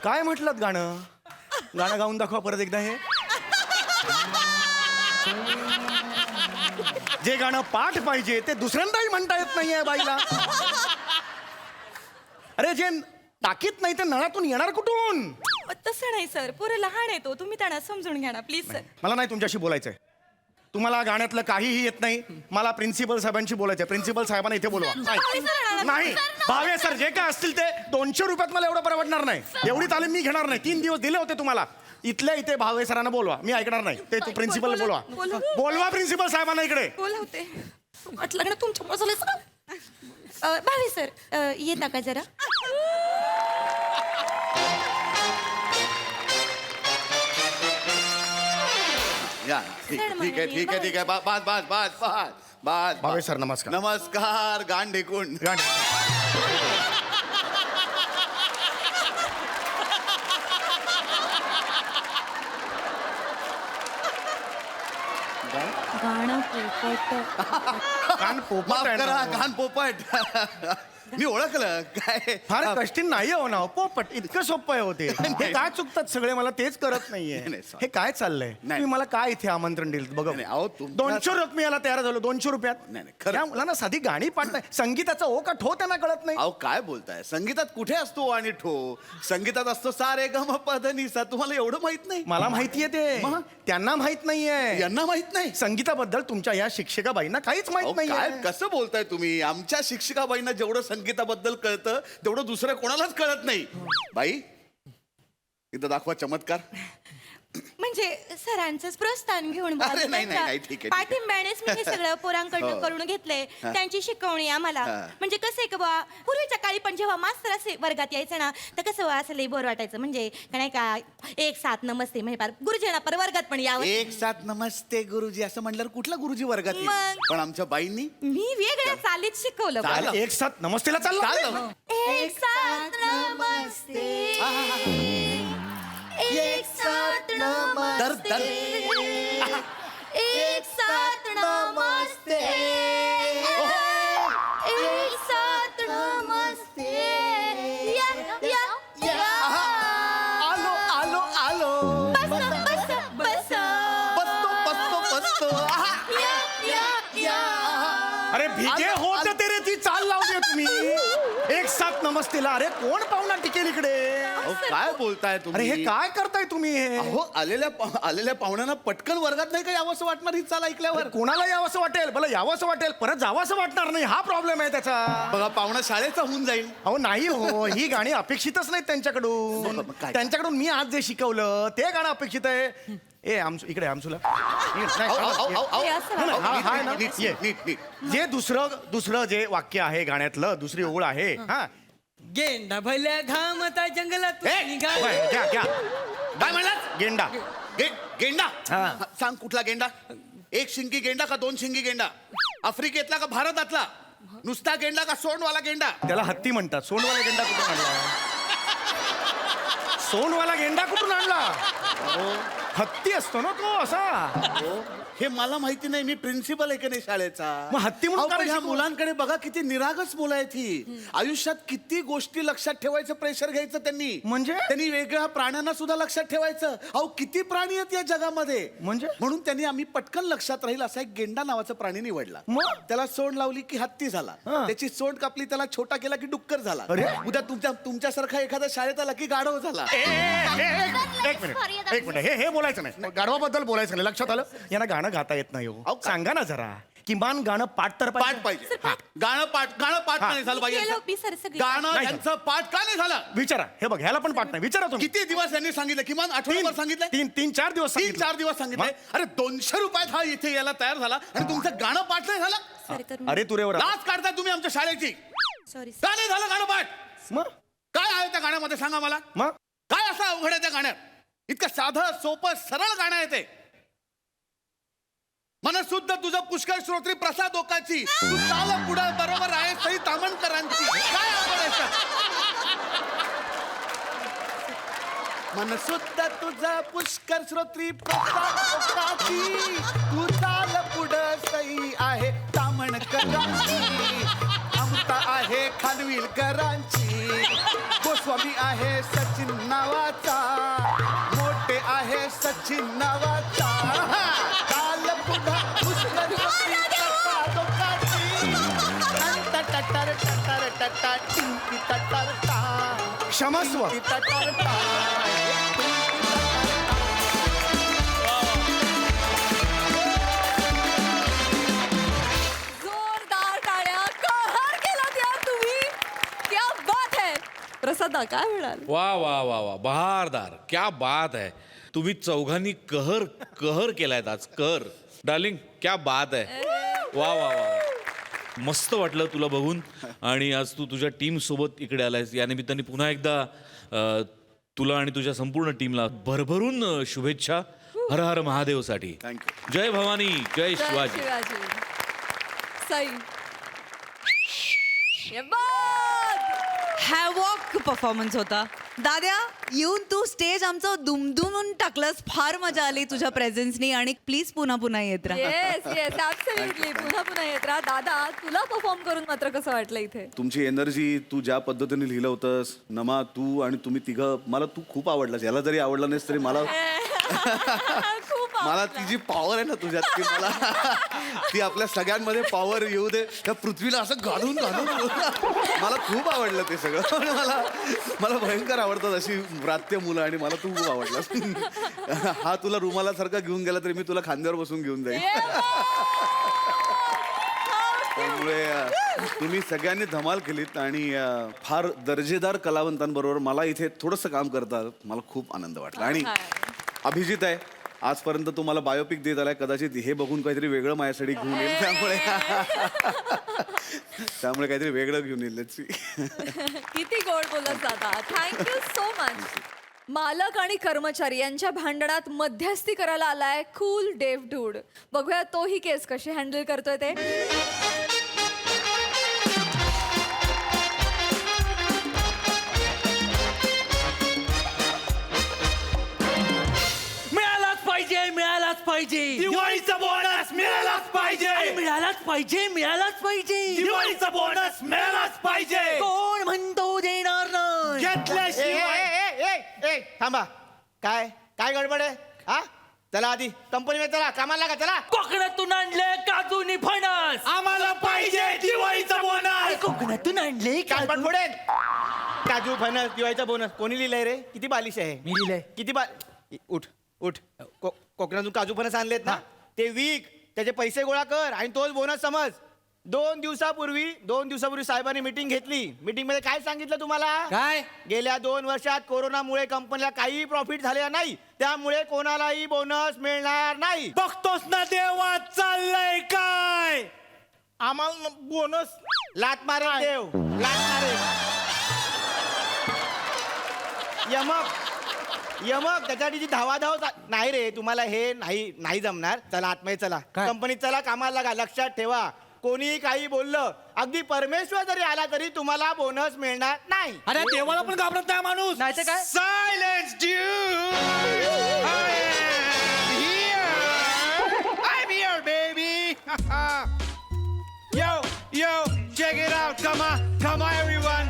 काय म्हटलं गाणं गाणं गाऊन दाखवा परत एकदा हे जे गाणं पाठ पाहिजे ते दुसऱ्यांदाही म्हणता येत नाहीये बाईला अरे जे टाकीत नाही ते नळातून येणार कुठून तसं नाही सर पुरे लहान आहे तो तुम्ही त्यांना समजून घ्या ना प्लीज सर मला नाही तुमच्याशी बोलायचंय तुम्हाला गाण्यातलं काहीही येत नाही मला प्रिन्सिपल साहेबांशी बोलायचंय प्रिन्सिपल साहेबांना इथे बोलवा नाही भावे सर जे काय असतील ते 200 रुपयात मला एवढं परवडणार नाही एवढी तालीम मी घेणार नाही 3 दिवस दिले होते तुम्हाला इथल्या इथे भावे सरांना बोलवा मी ऐकणार नाही ते प्रिन्सिपल बोलवा बोलवा प्रिन्सिपल साहेबांना इकडे बोलवते वाटलं ना तुमच्या बसवलं भावे सर येता का जरा या ठीक आहे बस बस बस बस बस भावे सर नमस्कार नमस्कार गांडेकुंड गाणं पोपट कान पोपट माफ आहे करा ना. कान पोपट मी ओळखलं काय फार कठीण नाही हो ना पोपट इतकं सोपं आहे होते हे काय चुकतात सगळे मला तेच करत नाहीये नाही, sorry. हे काय चाललंय नाही. तुम्ही मला काय इथे आमंत्रण दिलं बघा नाही, अहो, तुमच्या- 200 रुपये याला तयार झालो 200 रुपयात नाही, खरं. या मुलांना साधी गाणी पाठ नाही संगीताचा ओ का ठो त्यांना कळत नाही अहो काय बोलताय संगीतात कुठे असतो आणि ठो संगीतात असतो सारे गम पद निसा तुम्हाला एवढं माहित नाही मला माहितीये ते मग? त्यांना माहित नाहीये यांना माहित नाही संगीताबद्दल तुमच्या या शिक्षकाबाईंना काहीच अहो, माहित काय नाही कसं बोलताय तुम्ही आमच्या शिक्षिकाबाईंना जेवढं संगीताबद्दल कळतं तेवढं दुसऱ्या कोणालाच कळत नाही बाई इथं दाखवा चमत्कार म्हणजे सरांचंच प्रोत्साहन घेऊन बा, अरे, नाही, त्यांच्या नाही, ठीक आहे. पाठिंब्यानेच मी हे सगळं पोरांकडनं हो. करून घेतलंय त्यांची शिकवणी आम्हाला म्हणजे कसं आहे का बा पूर्वीच्या काळी पण जेव्हा मास्तर असे वर्गात यायचं ना तर कसं बा असं लई बोर वाटायचं म्हणजे का नाही का 1 7 नमस्ते म्हणजे पार गुरुजींना पर वर्गात पण यावं एक साथ नमस्ते गुरुजी असं म्हणल्यावर कुठला गुरुजी वर्गात येईल? मग? पण आमच्या बाईंनी मी वेगळ्या चालीत शिकवलं बा. चाल. एक साथ नमस्तेला चालला चाललं. एक साथ नमस्ते एक साथ दर दर एक साथ नमस्ते एक साथ नमस्ते या या या आलो आलो आलो बस बस बस बसतो बसतो बसतो आहा. या या अरे भिगे होत ते रे, ती चाल लावली तुम्ही एक साथ नमस्तेला. अरे कोण पाहुणा टिकेल इकडे? अहो, काय बोलताय अरे तुम्ही? हे काय करताय तुम्ही हे? अहो आलेल्या पाहुण्यांना पटकन वर्गात नाही का यावंसं वाटणार ही चाल ऐकल्यावर? कोणाला यावंसं वाटेल, मला यावंसं वाटेल, परत जावंसं वाटणार नाही. हा प्रॉब्लेम आहे त्याचा. बघा पाहुणा शाळेचा होऊन जाईल. अहो नाही हो, ही गाणी अपेक्षितच नाहीत त्यांच्याकडून. मग काय? त्यांच्याकडून मी आज जे शिकवलं ते गाणं अपेक्षित आहे. ए आमसू इकडे, आमसूला इकडे. अहो, अहो, अहो, अहो. हे असं नाही, हा, हा, नीट, ना. नीट, ये. नीट, नीट. जे दुसरं जे वाक्य आहे गाण्यातलं, दुसरी ओळ आहे. हा गेंडा भल्या घामता जंगलात ए, निघाला. बाय, घ्या घ्या. काय म्हणलात? गेंडा. गेंडा हा. सांग कुठला गेंडा? एक शिंगी गेंडा का दोन शिंगी गेंडा? आफ्रिकेतला का भारतातला? नुसता गेंडा का सोंडवाला गेंडा? त्याला हत्ती म्हणतात. सोंडवाला गेंडा कुठून आणला? सोंडवाला गेंडा कुठून आणला? हत्ती असतो ना तो असा. हे मला माहिती नाही. मी प्रिन्सिपल आहे की नाही शाळेचा. मग हत्ती म्हणून अहो, पण काय ह्या शिकवू? मुलांकडे बघा किती निरागस मुलं आहेत ही. आयुष्यात किती गोष्टी लक्षात ठेवायचं प्रेशर घ्यायचं त्यांनी. म्हणजे? त्यांनी वेगळ्या प्राण्यांना सुद्धा लक्षात ठेवायचं. अहो किती प्राणी आहेत या जगामध्ये. म्हणजे? म्हणून त्यांनी आम्ही पटकन लक्षात राहील असा एक गेंडा नावाचा प्राणी निवडला. मग? त्याला सोंड लावली की हत्ती झाला. हा. त्याची सोंड कापली, त्याला छोटा केला की डुक्कर झाला. अरे? उद्या तुमच्यासारखा एखादा शाळेत आला की गाढव झाला. एक मिनिट हे बोलायचं नाही. गाढवाबद्दल बोलायचं नाही. लक्षात आलं? यांना गाणं गाता येत नाही हो. अहो, काय? सांगा ना जरा. किमान गाणं पाठ तर पाठ पाहिजे. गाणं पाठ हा. नाही झालं पाहिजे. केलं मी सर सगळी. गाणं नाही त्यांचं पाठ का नाही झालं? विचारा. हे बघ, ह्याला पण पाठ नाही. विचारा तुम्ही. किती दिवस यांनी सांगितलं? किमान आठवड्याभर सांगितलं. तीन चार दिवस सांगितलं. 3-4 दिवस सांगितलंय. अरे 200 रुपयात हा इथे यायला तयार झाला आणि तुमचं गाणं पाठ नाही झालं? सॉरी तर अरे तुरेवर लाच काढताय तुम्ही आमच्या शाळेची. सॉरी का नाही झालं गाणं पाठ? मग काय आहे त्या गाण्यामध्ये सांगा मला. मग काय असं अवघड आहे त्या गाण्यात? इतकं साधं सोपं सरळ गाणं आहे ते. मनशुद्ध तुझं पुष्कळ श्रोत्री प्रसाद ओकाची, तू चाल पुढं बरोबर आहे सई तामणकरांची. काय अवघड आहे त्यात? मनशुद्ध तुझं पुष्कर श्रोत्री प्रसाद ओकाची, तू चाल पुढं सई आहे तामणकरांची. अमता आहे खानविलकरांची, गोस्वामी आहे सचिन नावाचा, मोठे आहे सचिन नावाचा. चाल पुढं पुष्कर श्रोत्री प्रसाद ओकाची, टटर टटर टटर टिंकी टटर टा, क्षमस्व. टटर टा. जोरदार टाळ्या. कहर केलात यार तुम्ही. क्या बात है. प्रसादा काय म्हणाल? वा वा वा वा बहारदार, क्या बात है. तुम्ही चौघांनी कहर केलायत आज. कहर डार्लिंग, क्या बात है. वा वा वा. मस्त वाटलं तुला बघून. आणि आज तू तुझ्या टीम सोबत इकडे आलायस. या निमित्ताने पुन्हा एकदा तुला आणि तुझ्या संपूर्ण टीमला भरभरून शुभेच्छा. हर हर महादेवसाठी. Thank जय भवानी, जय शिवाजी. शिवाजी. सई. ये बात. हॅवॉक परफॉर्मन्स होता. दाद्या, येऊन तू स्टेज आमचं दुमदुमून टाकलंस. फार मजा आली तुझ्या प्रेझेन्सनी आणि प्लीज पुन्हा पुन्हा येत राहा. Yes yes absolutely. पुन्हा पुन्हा येत राहा. दादा, तुला परफॉर्म करून मात्र कसं वाटलं इथे? तुमची एनर्जी, तू ज्या पद्धतीने लिहिलं होतंस, नमा तू आणि तुम्ही तिघं, मला तू खूप आवडलास. याला जरी आवडला नाहीस तरी मला खूप मला ती जी पॉवर आहे ना तुझ्यात, ती मला ती आपल्या सगळ्यांमध्ये पॉवर येऊ दे. त्या पृथ्वीला असं घालून घालून मला खूप आवडलं ते सगळं. मला भयंकर आवडतात अशी व्रात्य मुलं आणि मला तू खूप आवडला. हा तुला रुमालासारखा घेऊन गेला तरी मी तुला खांद्यावर बसून घेऊन जाईन. त्यामुळे तुम्ही सगळ्यांनी धमाल केलीत आणि फार दर्जेदार कलावंतांबरोबर मला इथे थोडंसं काम करता मला खूप आनंद वाटला. आणि अभिजित आहे, आजपर्यंत तुम्हाला बायोपिक देत आलाय. कदाचित हे बघून काहीतरी वेगळं माझ्यासाठी घेऊन येईल. त्यामुळे काहीतरी वेगळं घेऊन येईल. किती गोड बोलत दादा. Thank you so much. मालक आणि कर्मचारी यांच्या भांडणात मध्यस्थी करायला आलाय कूल डेव्ह डूड. बघूया तो ही केस कशी हँडल करतोय ते. मिळालाच पाहिजे, मिळालाच पाहिजे. दिवाळीचा बोनस मिळालाच पाहिजे. अरे मिळालाच पाहिजे, मिळालाच पाहिजे. दिवाळीचा बोनस मिळालाच पाहिजे. कोण म्हणतो देणार नाही? घेतल्याशिवाय. थांबा. काय काय गडबड आहे? हा, चला आधी कंपनीमध्ये चला, कामाला लागा. चला. कोकणातून आणले काजूनी फणस. आम्हाला पाहिजे कुठून आणले काल पण पुढे काजू फणस दिवाळीचा बोनस कोणी लिहिलंय रे किती बालिश आहे मी लिहिलंय किती उठ उठ कोकणातून काजू फणस आणलेत ना ते विक त्याचे पैसे गोळा कर आणि तोच बोनस समज 2 दिवसापूर्वी साहेबांनी मीटिंग घेतली मीटिंग मध्ये काय सांगितलं तुम्हाला काय गेल्या 2 वर्षात कोरोनामुळे कंपनीला काही प्रॉफिट झालेला नाही त्यामुळे कोणालाही बोनस मिळणार नाही बघतोस ना देवा चाललंय काय आम्हाला बोनस लात मारे देव लात मारे यमक त्याच्यासाठी धावाधाव नाही रे तुम्हाला हे नाही जमणार चला आतमध्ये चला कंपनीत चला कामाला लागा लक्षात ठेवा कोणी काही बोललं अगदी परमेश्वर जरी आला तरी तुम्हाला बोनस मिळणार नाही अरे देवाला पण घाबरत नाही माणूस नाही तर काय Silence, dude! I'm here, baby! Yo, check it out, come on, everyone!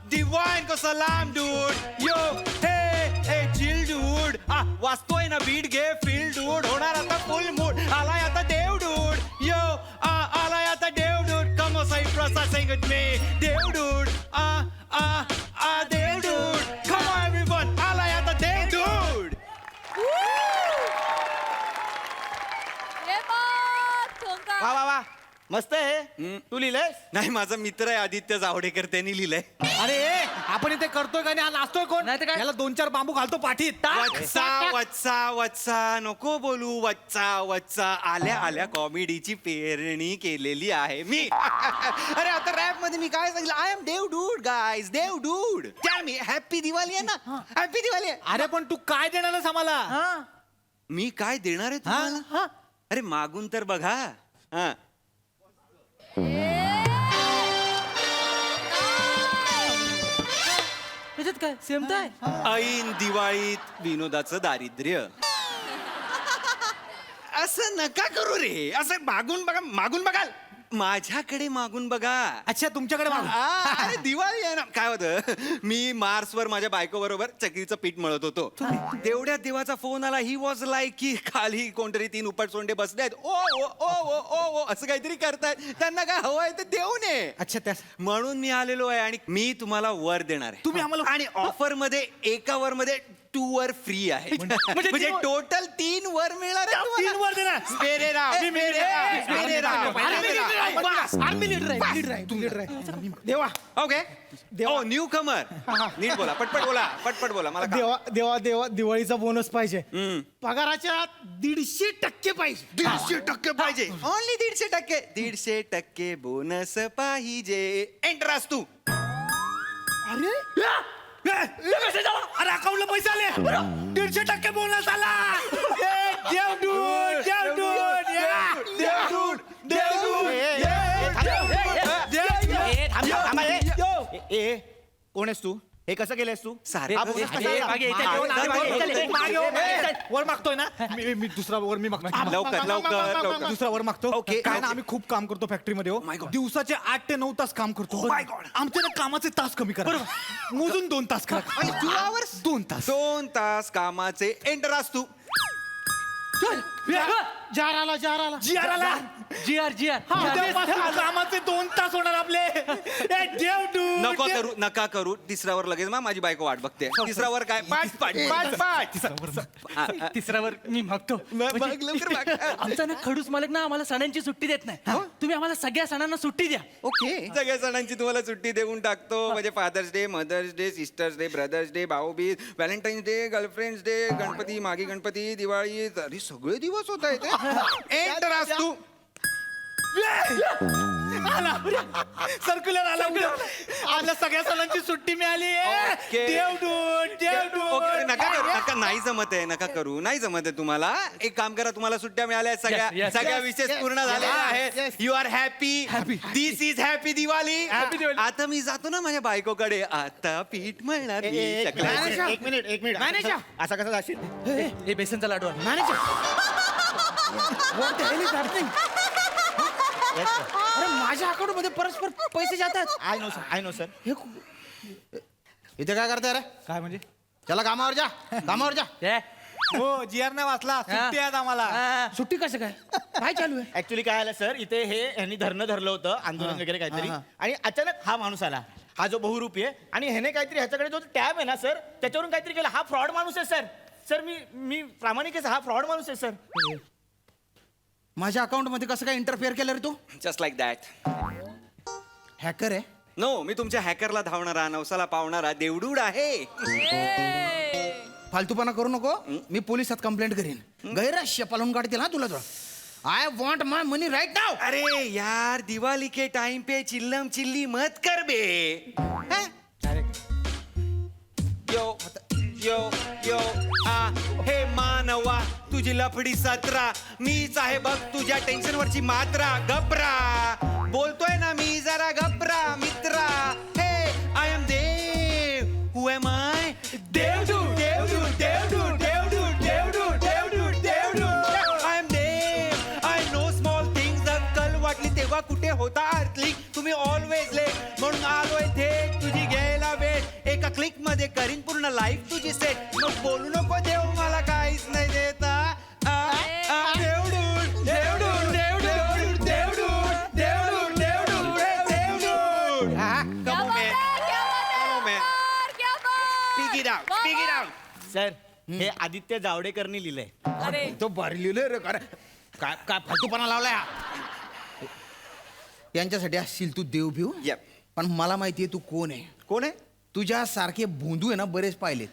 Divine ko salam, dude! Yo, hey, chill, dude! वाचतोय ना बीट घे फील डूड होणार आता फुल मूड आलाय आता देव डूड यो आलाय आता Dev dude come on Sai Prasad Singh with me Dev dude Dev dude come on everyone आलाय आता देव डूड वा वा वा मस्त आहे तू लिहिलंयस नाही माझा मित्र आहे आदित्य जावडेकर त्यांनी लिहिलंय अरे आपण इथे करतोय का नाही हा नाचतोय कोण नाही तर काय? याला 2-4 बांबू घालतो पाठीत वत्सा नको बोलू वत्सा आल्या कॉमेडीची पेरणी केलेली आहे मी अरे आता रॅप मध्ये मी काय सांगितलं I am Dev dude guys Dev dude त्या मी हॅपी दिवाळी आहे ना हॅपी दिवाळी आहे. अरे पण तू काय देणार आहेस आम्हाला मी काय देणार आहे तुम्हाला अरे मागून तर बघा हा त्याच्यात काय सेम तर आहे ऐन दिवाळीत विनोदाचं दारिद्र्य असं नका करू रे असं मागून बघाल माझ्याकडे मागून बघा अच्छा तुमच्याकडे मागून अरे दिवाळी आहे ना काय होतं मी मार्सवर माझ्या बायको बरोबर चक्रीचं पीठ मळत होतो तेवढ्या देवाचा फोन आला ही वॉज लाईक की खाली कोणतरी 3 उपटसोंडे बसले आहेत ओ असं काहीतरी करतायत त्यांना काय हवं आहे ते देऊ नये अच्छा त्या म्हणून मी आलेलो आहे आणि मी तुम्हाला वर देणार आहे तुम्ही आम्हाला- आणि ऑफर मध्ये एका वर मध्ये 2 वर फ्री आहे म्हणजे टोटल 3 वर मिळणार आहे तुम्हाला. 3 वर देणार मेरे राव, मेरे राव, मेरे राव. देवा ओके ओ न्यू कमर नीट बोला पटपट बोला मला देवा दिवाळीचा बोनस पाहिजे पगाराच्या 150% पाहिजे 150% पाहिजे ओनली 150% बोनस पाहिजे एंटर असतो अरे अकाउंटला पैसे आले 150% बोनस आला कोण आहेस तू हे कसं केलंयस तू सारे हा bonus कसा आला? वर मागतोय ना मी दुसरा वर मी मागतो लवकर. दुसरा वर मागतो Okay, काय okay. ना आम्ही खूप काम करतो फॅक्टरीमध्ये my God. दिवसाचे 8 ते 9 तास काम करतो my God. आमच्या ना कामाचे तास कमी करा मोजून 2 तास करा आणि 2 hours? 2 तास 2 तास कामाचे एंटर असतो जार आला जी आर कामाचे 2 तास होणार आपले ए, देव डू नका करू तिसऱ्यावर लगेच माझी बायको वाट बघते तिसऱ्यावर काय पाठ तिसऱ्यावर मी मागतो आमचा ना खडूस मालक ना आम्हाला सणांची सुट्टी देत नाही तुम्ही आम्हाला सगळ्या सणांना सुट्टी द्या ओके सगळ्या सणांची तुम्हाला सुट्टी देऊन टाकतो म्हणजे father's day mother's day sister's day brother's day Bhaubeej valentine's day girlfriend's day Ganpati मागे गणपती दिवाळी तरी सगळे दिवस होत आहेत एंटर असतो सर्क्युलर आला आपल्या सगळ्या सणांची सुट्टी मिळाली ओके नका नाही जमत आहे तुम्हाला एक काम करा तुम्हाला सुट्ट्या मिळाल्या आहेत Yes. सगळ्या विशेष पूर्ण झालेल्या आहेत you are happy this is happy Diwali आता मी जातो ना माझ्या बायकोकडे आता पीठ मळणार मी चकल्या. एक मिनिट असा कसा जाशील हे बेसनचा लाडू आहे अरे माझ्या अकाउंट मध्ये परस्पर पैसे जातात आय नो सर इथे काय करताय रे काय म्हणजे चला कामावर जा हो जीआर नाही वाचला सुट्टी आहेत आम्हाला. सुट्टी कसं काय काय चालू आहे? ऍक्च्युली काय आलं सर, इथे हे यांनी धरलं होतं आंदोलन वगैरे काहीतरी, आणि अचानक हा माणूस आला, हा जो बहुरूपी आहे, आणि ह्याने काहीतरी ह्याच्याकडे जो टॅब आहे ना सर, त्याच्यावरून काहीतरी केलं. हा फ्रॉड माणूस आहे सर. सर मी प्रामाणिक आहे, हा फ्रॉड माणूस आहे सर. माझ्या अकाउंट मध्ये कसं काय इंटरफेअर केलं रे तू? Just like that. हॅकर आहे? नो, मी तुमच्या हॅकरला धावणारा, नवसाला पावणारा देवडूड आहे. फालतूपणा करू नको. मी पोलिसात कंप्लेंट करीन. गैरश्य पालून काढतील ना तुला. I want my money right now. अरे यार, दिवाली के टाइम पे चिल्लम चिल्ली मत कर बे. यो यो यो आ हे मानवा, तुझी लफडी 17, मीच आहे बघ तुझ्या टेन्शन वरची मात्रा. घबरा, बोलतोय ना मी, जरा घबरा मित्रा. Hey I am Dev. Who am I? Dev dude Dev dude Dev dude Dev dude Dev dude Dev dude Dev dude. I am Dev. I know small things. अक्कल वाटली तेव्हा कुठे होता अर्थलिंग. तुम्ही ऑलवेज लेट, म्हणून आलोय थेट तुझी घ्यायला वेळ. एका क्लिक मध्ये करीन पूर्ण लाईफ तुझी सेट. मग बोलू नको देव मला काहीच नाही देता. देवडूड Dev dude Dev dude Dev dude Dev dude Dev dude देवडूड. Come on, man. Come on, man. Speak it out. Speak it out. Sir हे आदित्य जावडेकरनी लिहिलंय. तो भारी लिहिलंय रे. काय काय काय फालतूपणा लावलाय हा? यांच्यासाठी असशील तू देव भिव. Yep. पण मला माहितीये तू कोण आहे. कोण आहे? तुझ्या सारखे भोंदू आहे ना बरेच पाहिले.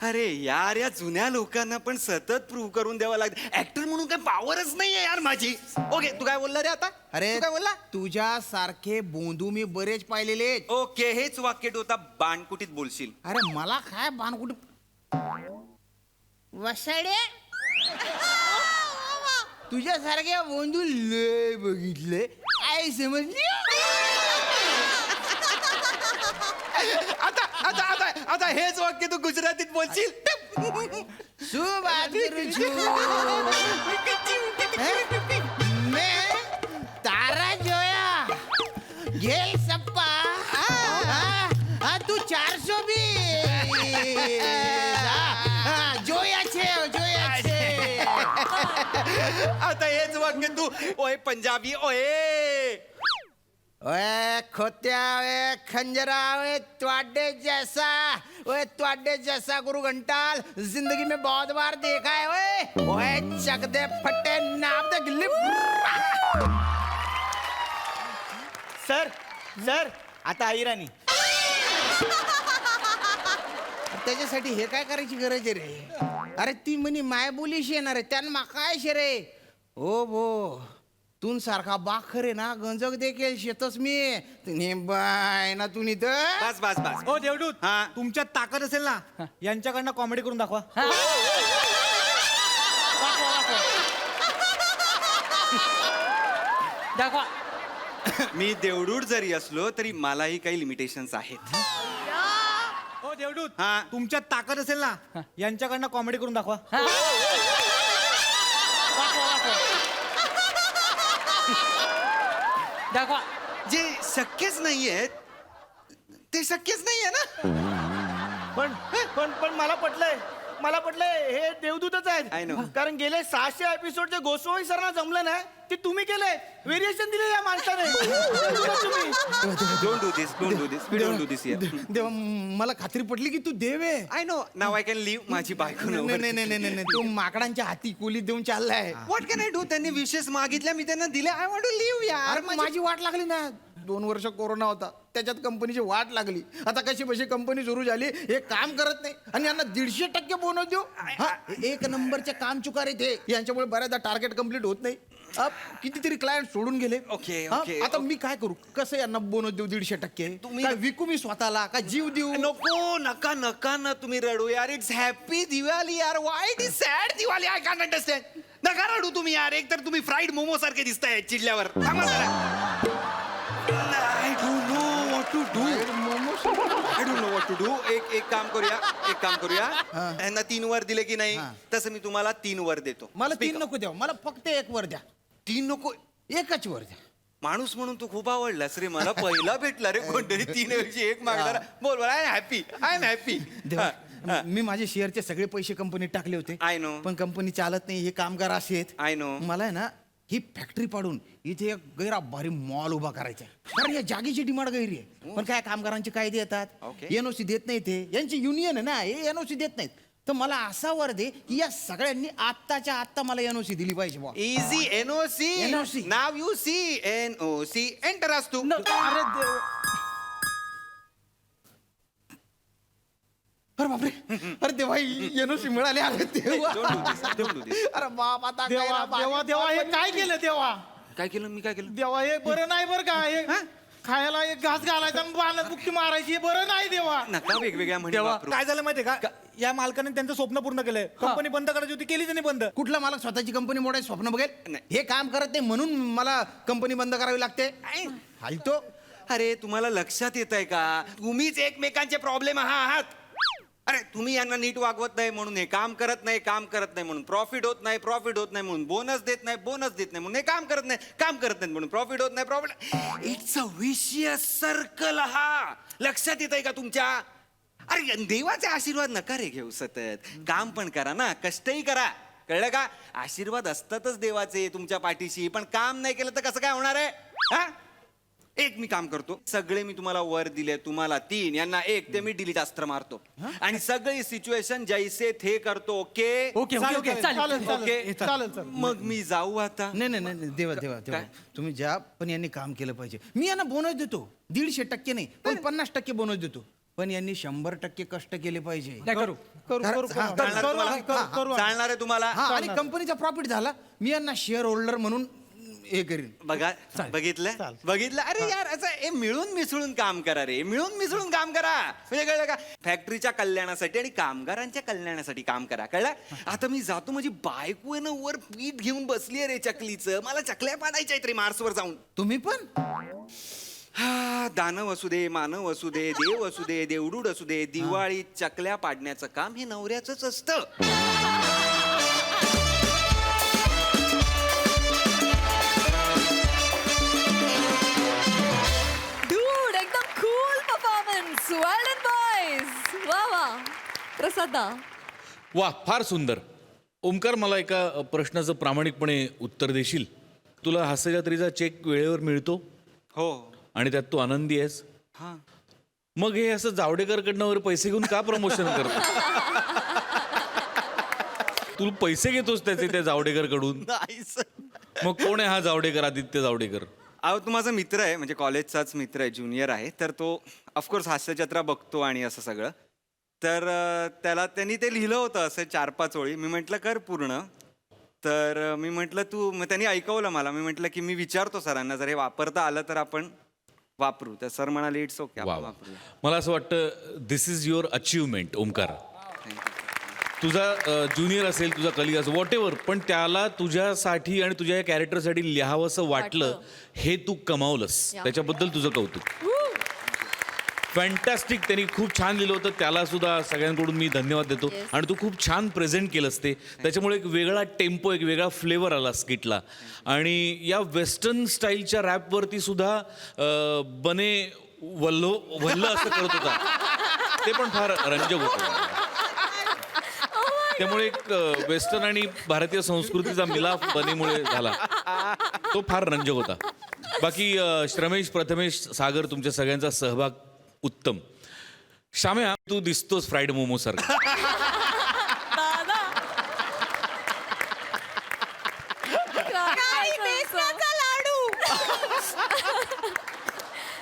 अरे यार, या जुन्या लोकांना पण सतत प्रूव्ह करून द्यावं लागतं. ऍक्टर म्हणून काय पावरच नाहीये यार माझी. ओके, तू काय बोलला रे आता? अरे तू काय बोलला? तुझ्या सारखे भोंदू मी बरेच पाहिलेले. ओके, हेच वाक्य तू आता बाणकुटीत बोलशील. अरे मला काय बाणकुट वसाडे. तुझ्यासारख्या भोंदू लय बघितले. काय समजली? आता आता आता आता हेच वाक्य तू गुजरातीत बोलशील. मैं तारा जोया घेल सप्पा. तू 400 भी जोया छे जोया छे. आता हेच वाक्य तू ओए पंजाबी ओए. ओए खोत्या, ओए खंजरा, ओए त्वाडे जैसा, ओए त्वाडे जैसा गुरु घंटाल जिंदगी में बहुत बार देखा है. ओए ओए चक दे फटे नाप दे गिल्ली. सर आता आईराणी. त्याच्यासाठी हे काय करायची गरज आहे रे? अरे ती म्हणी माय बोलीशी येणार आहे त्यांना काय शे रे. ओ भो तून सारखा बाखर आहे ना, गंजक देखील शेतच मी. तुम्ही बाय ना तुम्ही तर. बस बस बस. हो देवडूत, हा. तुमच्यात ताकद असेल ना, यांच्याकडनं कॉमेडी करून दाखवा. दाखवा. मी देवडूड जरी असलो तरी मलाही काही लिमिटेशन्स आहेत. हो देवडूत, हा. तुमच्यात ताकद असेल ना, यांच्याकडनं कॉमेडी करून दाखवा. दाखवा. जे शक्यच नाहीये ते शक्यच नाहीये ना. पण मला पटलंय हे देवदूतच I आहेत. know. कारण गेले 600 एपिसोड जे गोस्वामी सरांना जमलं ना, ते तुम्ही केलंय. व्हेरिएशन दिले या माणसाने. Don't do this, don't do this, we don't do this here. देवा मला खात्री पटली की तू देव आहे. I know, now I can live माझी बायको. नाही तू माकडांच्या हाती कोली देऊन चाललाय. What can I do? त्यांनी विशेष मागितल्या, मी त्यांना दिले. आय वॉन्ट टू लिव्ह यार. अरे माझी वाट लागली ना. 2 वर्ष कोरोना होता, त्याच्यात कंपनीची वाट लागली. आता कशी बशी कंपनी सुरू झाली, हे काम करत नाही आणि यांना 150% बोनस देऊ. हा, 1 नंबरचे काम चुकार आहेत हे. यांच्यामुळे बऱ्याचदा टार्गेट कम्प्लीट होत नाही. कितीतरी क्लायंट सोडून गेले. ओके, हा, ओके. आता मी काय करू? कसं यांना बोनस देऊ 150%? तुम्ही- काय विकू मी स्वतःला का जीव देऊ? नको, नका नका ना तुम्ही रडू यार. इट्स हॅपी दिवाळी यार. Why it is sad Diwali? I can understand. नका रडू तुम्ही यार. एक तर तुम्ही फ्राईड मोमो सारखे दिसताय चिडल्यावर. थांबा जरा. I don't know what to do. I don't know what to do. एक काम करूया. यांना 3 वर दिले की नाही, तसं मी तुम्हाला 3 वर देतो. मला 3 नको द्या, मला फक्त 1 वर द्या. 3 नको. 1च वर द्या. माणूस म्हणून तू खूप आवडलास रे मला. पहिला भेटला रे कोणतरी 3 ऐवजी 1 मागणारा. बोल, आय एम हॅपी. देवा मी माझे शेअरचे सगळे पैसे कंपनीत टाकले होते I know. पण कंपनी चालत नाही, हे कामगार असे आहेत. I know. मला आहे ना ही फॅक्टरी पाडून इथे एक गैरा भारी मॉल उभा करायचा आहे. कारण या जागेची डिमांड गैरी आहे. पण काय कामगारांचे कायदे येतात, Okay. एनओसी देत नाही ते, यांची युनियन आहे ना, हे एनओसी देत नाहीत. तर मला असा वर दे की या सगळ्यांनी आत्ताच्या आत्ता मला एनओसी दिली पाहिजे बुवा. Easy NOC. NOC. Now you see NOC enter असतो. अरे देव, अरे बापरे, अरे देवा एनओसी मिळाले. अरे देवा, अरे बाप, आता काय देवा ना, देवा देवा हे काय केलं देवा? काय केलं मी, काय केलं? देवा हे बरं नाही बरं का? हे खायला एक घास घालायचा आणि बाला बुक्की मारायची, हे बरं नाही देवा. नका वेगवेगळ्या म्हणी देवा वापरू. काय झालं माहितीये का? या मालकाने त्यांचं स्वप्न पूर्ण केलंय. कंपनी बंद करायची होती, केली त्यांनी बंद. कुठला मला स्वतःची कंपनी मोडायचं स्वप्न बघेल? हे काम करत नाही म्हणून मला कंपनी बंद करावी लागते. हालतो. अरे तुम्हाला लक्षात येत आहे का, तुम्हीच एकमेकांचे प्रॉब्लेम आहात. अरे तुम्ही यांना नीट वागवत नाही म्हणून हे काम करत नाही म्हणून प्रॉफिट होत नाही म्हणून बोनस देत नाही म्हणून हे काम करत नाही म्हणून प्रॉफिट होत नाही. It's a vicious circle. हा लक्षात येत आहे का तुमच्या? अरे देवाचे आशीर्वाद नका रे घेऊ सतत. काम पण करा ना, कष्टही करा, कळलं का? आशीर्वाद असतातच देवाचे तुमच्या पाठीशी, पण काम नाही केलं तर कसं काय होणार आहे? हा, एक मी काम करतो, सगळे मी तुम्हाला वर दिले, तुम्हाला 3, यांना 1, ते मी डिलीट अस्त्र मारतो आणि सगळी सिच्युएशन जैसे थे करतो. ओके ओके ओके चालेल ओके चालेल. मग मी जाऊ आता. नाही नाही नाही देवा देवा देवा, तुम्ही ज्या पण यांनी काम केलं पाहिजे. मी यांना बोनस देतो, 150% नाही पण 50% बोनस देतो. पण यांनी 100% कष्ट केले पाहिजे. करू करू करू चालणार आहे तुम्हाला? हा, आणि कंपनीचा प्रॉफिट झाला मी यांना शेअर होल्डर म्हणून हे करीन. बघा, बघितलं. अरे यार, असं मिळून मिसळून काम करा रे, मिळून मिसळून काम करा. म्हणजे कळलं का? फॅक्टरीच्या कल्याणासाठी आणि कामगारांच्या कल्याणासाठी काम करा, कळलं? आता मी जातो, माझी बायको आहे ना वर पीठ घेऊन बसली रे चकलीचं. मला चकल्या पाडायच्या आहेत रे मार्सवर जाऊन. तुम्ही पण हा, दानव असू दे, मानव असू दे, देव असू दे, देवडूड असू दे, दिवाळीत चकल्या पाडण्याचं काम हे नवऱ्याचंच असतं. प्रसादा, वा, फार सुंदर. ओमकार, मला एका प्रश्नाचं प्रामाणिकपणे उत्तर देशील? तुला हास्यजत्रेचा चेक वेळेवर मिळतो? हो. आणि त्यात तू आनंदी आहेस? हा. मग हे असं जावडेकरकडनं वगैरे पैसे घेऊन का प्रमोशन करतो? तू पैसे घेतोस त्याचे त्या जावडेकरकडून? मग कोण आहे हा जावडेकर, आदित्य जावडेकर? अहो, तो माझा मित्र आहे, म्हणजे कॉलेजचाच मित्र आहे, ज्युनियर आहे. तर तो ऑफकोर्स हास्यजत्रा बघतो आणि असं सगळं. तर त्यांनी ते लिहिलं होतं असं 4-5 ओळी. मी म्हटलं कर पूर्ण. तर मी म्हटलं तू, मग त्यांनी ऐकवलं मला. मी म्हटलं की मी विचारतो सरांना, जर हे वापरता आलं तर आपण वापरू. तर सर म्हणाले इट्स ओके, आपण वापरू. मला असं वाटतं दिस इज युअर अचिव्हमेंट ओमकार. तुझा ज्युनियर असेल, तुझा कलिग असेल, व्हॉट एव्हर, पण त्याला तुझ्यासाठी आणि तुझ्या या कॅरेक्टरसाठी लिहावंसं वाटलं, हे तू कमावलंस. त्याच्याबद्दल तुझं कौतुक. फॅन्टॅस्टिक. त्यांनी खूप छान लिहिलं होतं, त्याला सुद्धा सगळ्यांकडून मी धन्यवाद देतो. आणि तू खूप छान प्रेझेंट केलंस ते. त्याच्यामुळे एक वेगळा टेम्पो, एक वेगळा फ्लेवर आला स्किटला. आणि या वेस्टर्न स्टाईलच्या रॅपवरती सुद्धा बने वल्ल असं करत होता, ते पण फार रंजक होतं. त्यामुळे एक वेस्टर्न आणि भारतीय संस्कृतीचा मिलाफ बनेमुळे झाला, तो फार रंजक होता. बाकी श्रमेश, प्रथमेश, सागर, तुमच्या सगळ्यांचा सहभाग उत्तम. श्याम्या, तू दिसतोस फ्राईड मोमो सारखा.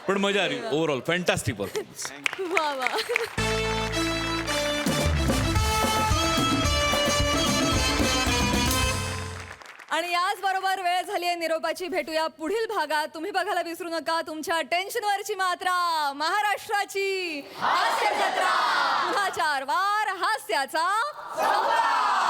पण मजा आली. Overall fantastic performance. वा वा. आणि याच बरोबर वेळ झाली आहे निरोपाची. भेटूया पुढील भागात. तुम्ही बघायला विसरू नका तुमच्या टेन्शनवरची मात्रा, महाराष्ट्राची हास्य जत्रा. पुन्हा 4 वार हास्याचा संग्राम.